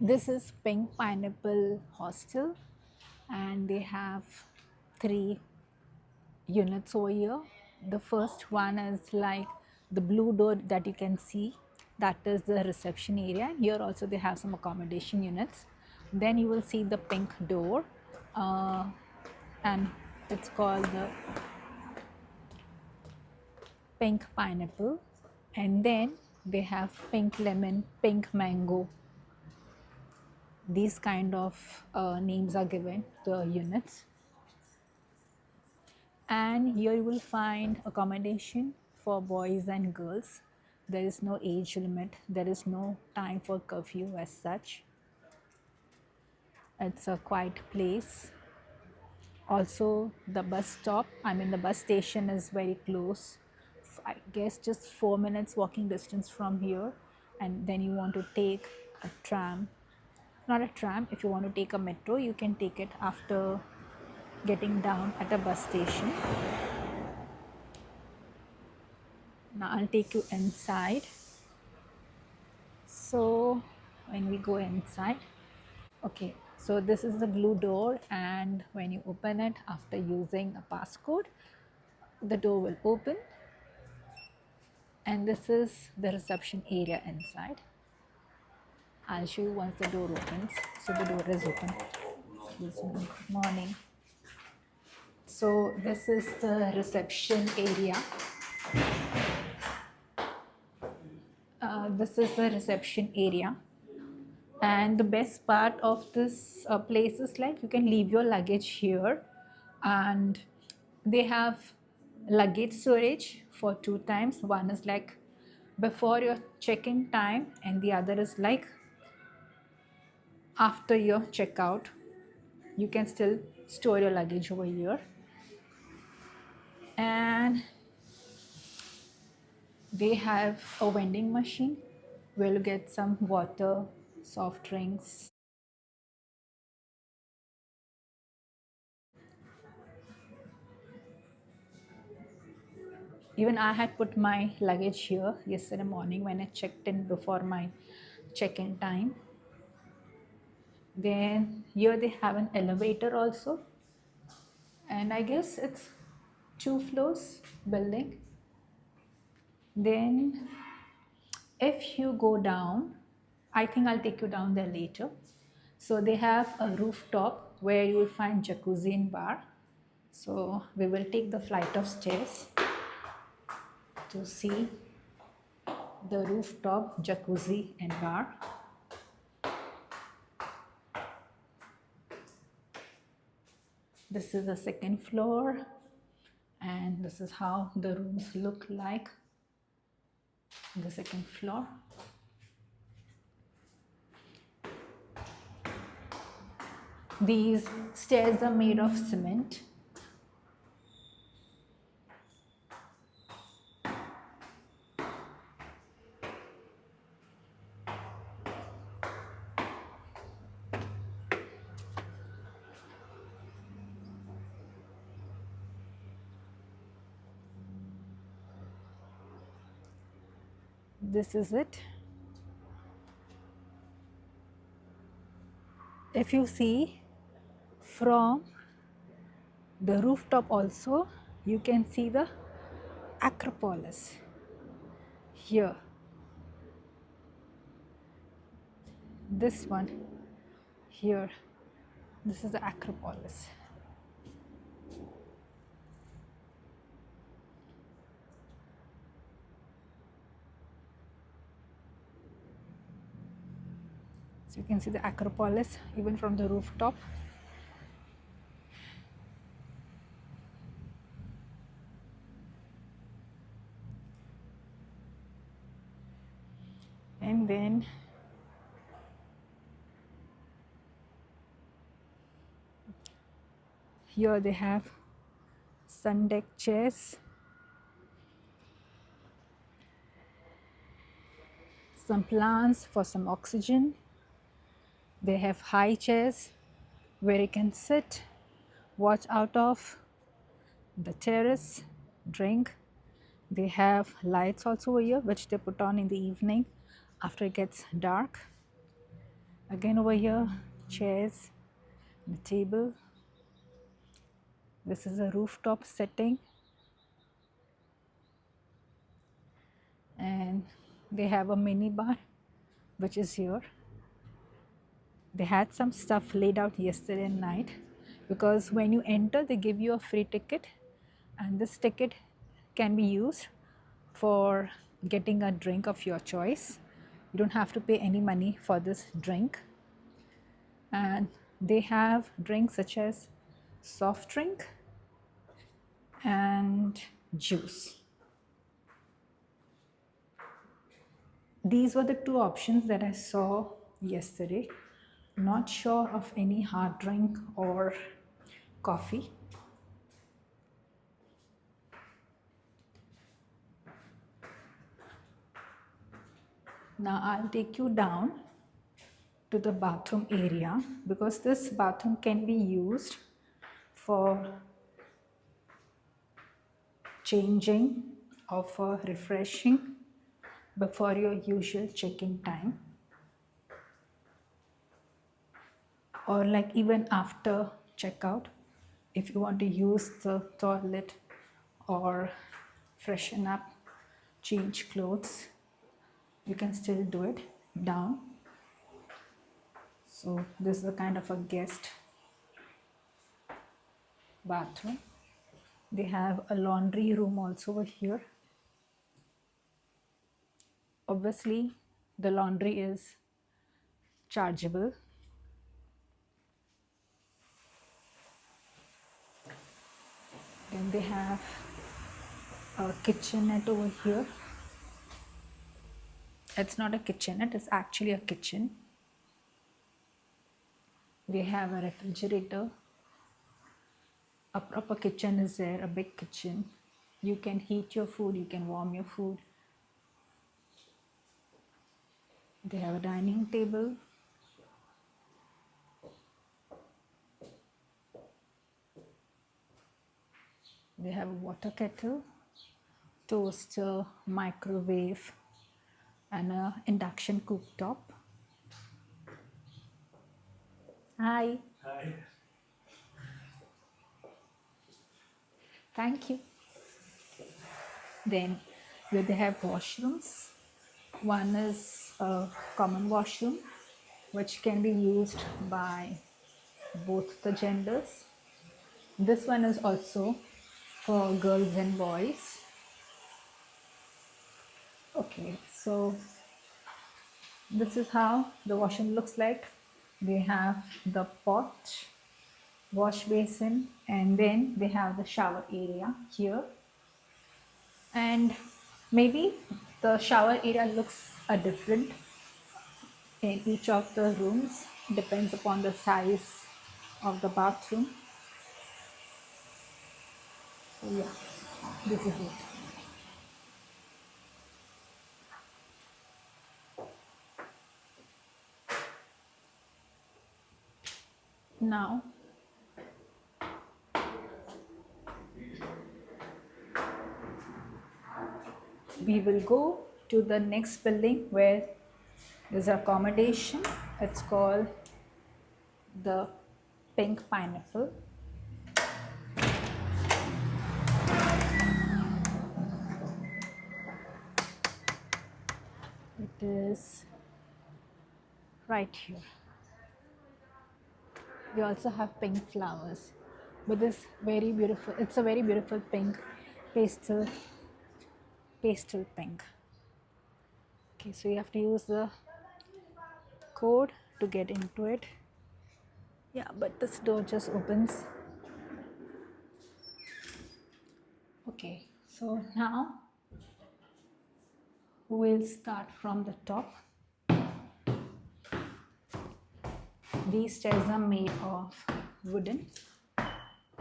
This is Pink Pineapple Hostel, and they have three units over here. The first one is like the blue door that you can see, that is the reception area. And here also they have some accommodation units. Then you will see the pink door, uh, and it's called the pink pineapple. And then they have pink lemon, pink mango. These kind of names are given to the units. And here you will find accommodation for boys and girls. There is no age limit, there is no time for curfew as such. It's a quiet place. Also, the bus stop, I mean, the bus station is very close. I guess just 4 minutes walking distance from here. And then you want to take a tram, not a tram, if you want to take a metro, you can take it after getting down at a bus station. Now I'll take you inside. So when we go inside, okay, so this is the blue door, and when you open it after using a passcode, the door will open, and this is the reception area inside. I'll show you once the door opens. So the door is open. Excuse me. Good morning. So this is the reception area. This is the reception area. And the best part of this place is like you can leave your luggage here, and they have luggage storage for two times. One is like before your check-in time, and the other is like after your checkout. You can still store your luggage over here. And they have a vending machine where you get some water, soft drinks. Even I had put my luggage here yesterday morning when I checked in before my check-in time. Then here they have an elevator also, and I guess it's 2 floors building. Then if you go down, I think I'll take you down there later. So they have a rooftop where you will find jacuzzi and bar. So we will take the flight of stairs to see the rooftop jacuzzi and bar. This is the second floor, and this is how the rooms look like on the second floor. These stairs are made of cement. This is it. If you see from the rooftop also, you can see the Acropolis here. This one here, this is the Acropolis. So you can see the Acropolis even from the rooftop. And then here they have sun deck chairs, some plants for some oxygen. They have high chairs where you can sit, watch out of the terrace, drink. They have lights also here which they put on in the evening after it gets dark. Again over here, chairs, the table. This is a rooftop setting, and they have a mini bar which is here. They had some stuff laid out yesterday night because when you enter, they give you a free ticket, and this ticket can be used for getting a drink of your choice. You don't have to pay any money for this drink, and they have drinks such as soft drink and juice. These were the two options that I saw yesterday. Not sure of any hard drink or coffee. Now I'll take you down to the bathroom area because this bathroom can be used for changing or for refreshing before your usual check-in time, or like even after checkout if you want to use the toilet or freshen up, change clothes, you can still do it down. So this is a kind of a guest bathroom. They have a laundry room also over here. Obviously the laundry is chargeable. Then they have a kitchenette over here. It's not a kitchenette, it's actually a kitchen. They have a refrigerator. A proper kitchen is there, a big kitchen. You can heat your food, you can warm your food. They have a dining table. They have a water kettle, toaster, microwave, and a induction cooktop. Hi. Hi. Thank you. Then here they have washrooms. One is a common washroom which can be used by both the genders. This one is also for girls and boys. Okay, so this is how the washroom looks like. They have the pot, wash basin, and then they have the shower area here. And maybe the shower area looks different in each of the rooms, depends upon the size of the bathroom. So yeah, this is it. Now we will go to the next building where there's accommodation. It's called the Pink Pineapple. It is right here. We also have pink flowers, but this very beautiful. It's a very beautiful pink, pastel, pastel pink. Okay, so you have to use the code to get into it. Yeah, but this door just opens. Okay, so now we'll start from the top. These stairs are made of wooden,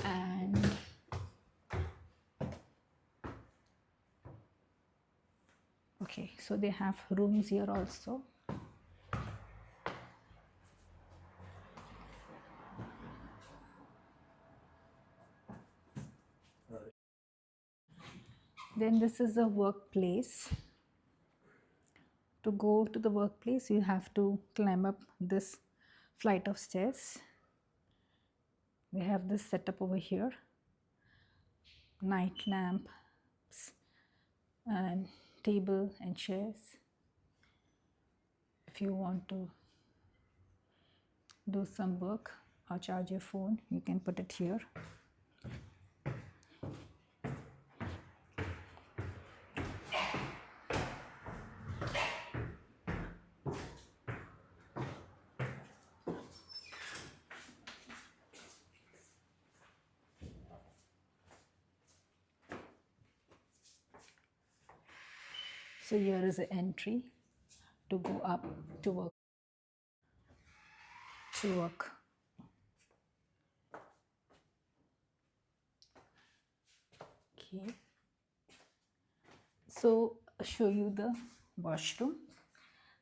and okay, so they have rooms here also. Then this is a workplace to go to the workplace, you have to climb up this flight of stairs. We have this setup over here, night lamps and table and chairs. If you want to do some work or charge your phone, you can put it here. So here is an entry to go up to work. Okay. So I'll show you the washroom.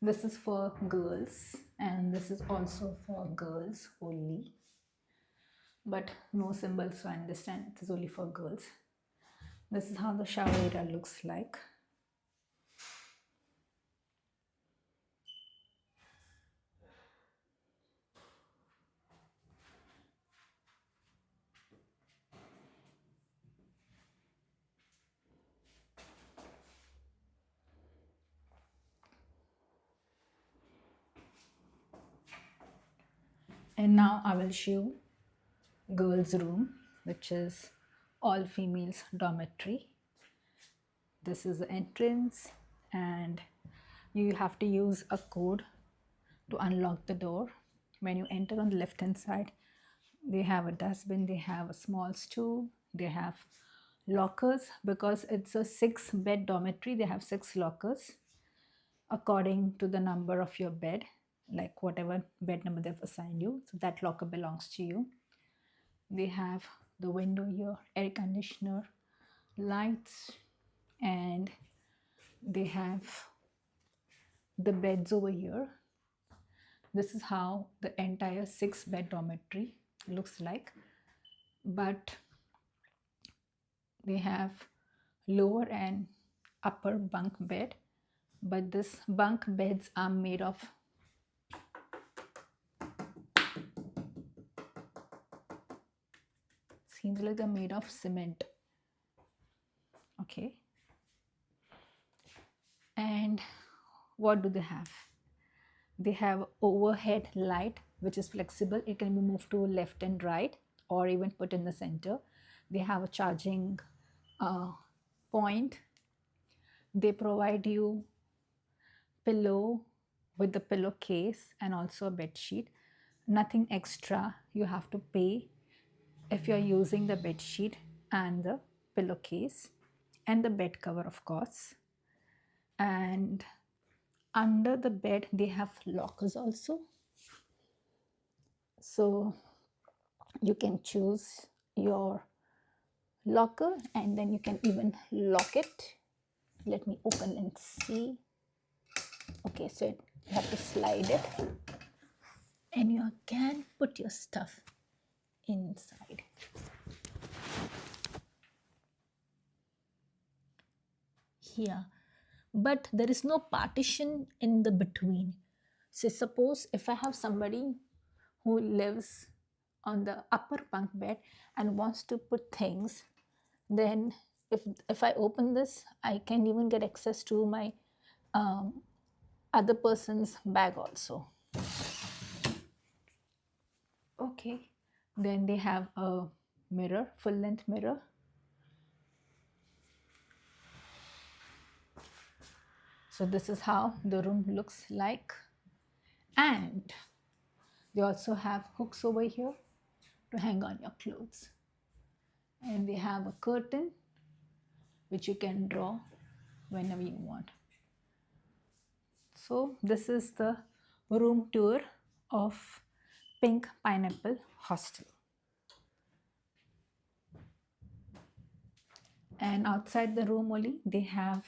This is for girls and this is also for girls only. But no symbols, so I understand it is only for girls. This is how the shower area looks like. And now I will show girls' room, which is all females dormitory. This is the entrance and you have to use a code to unlock the door. When you enter on the left hand side, they have a dustbin, they have a small stool, they have lockers. Because it's a 6-bed dormitory, they have 6 lockers according to the number of your bed, like whatever bed number they've assigned you, so that locker belongs to you. They have the window here, air conditioner, lights, and they have the beds over here. This is how the entire 6-bed dormitory looks like. But they have lower and upper bunk bed, but this bunk beds are made of seems like they're made of cement. Okay. And what do they have? They have overhead light, which is flexible. It can be moved to left and right or even put in the center. They have a charging point. They provide you pillow with the pillowcase and also a bed sheet. Nothing extra you have to pay if you're using the bed sheet and the pillowcase and the bed cover, of course. And under the bed they have lockers also, so you can choose your locker and then you can even lock it. Let me open and see. Okay, so you have to slide it and you can put your stuff inside. Here, but there is no partition in the between. So suppose if I have somebody who lives on the upper bunk bed and wants to put things, then if I open this, I can even get access to my other person's bag also. Okay, then they have a mirror, full length mirror. So this is how the room looks like. And they also have hooks over here to hang on your clothes. And they have a curtain which you can draw whenever you want. So this is the room tour of Pink Pineapple Hostel. And outside the room only, they have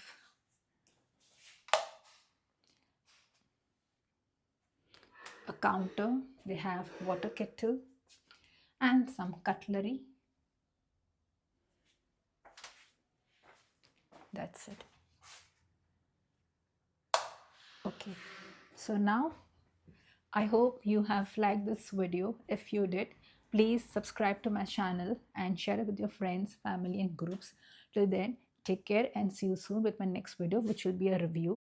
a counter, they have water kettle and some cutlery. That's it. Okay, so now I hope you have liked this video. If you did, please subscribe to my channel and share it with your friends, family, and groups. Till then, take care and see you soon with my next video, which will be a review.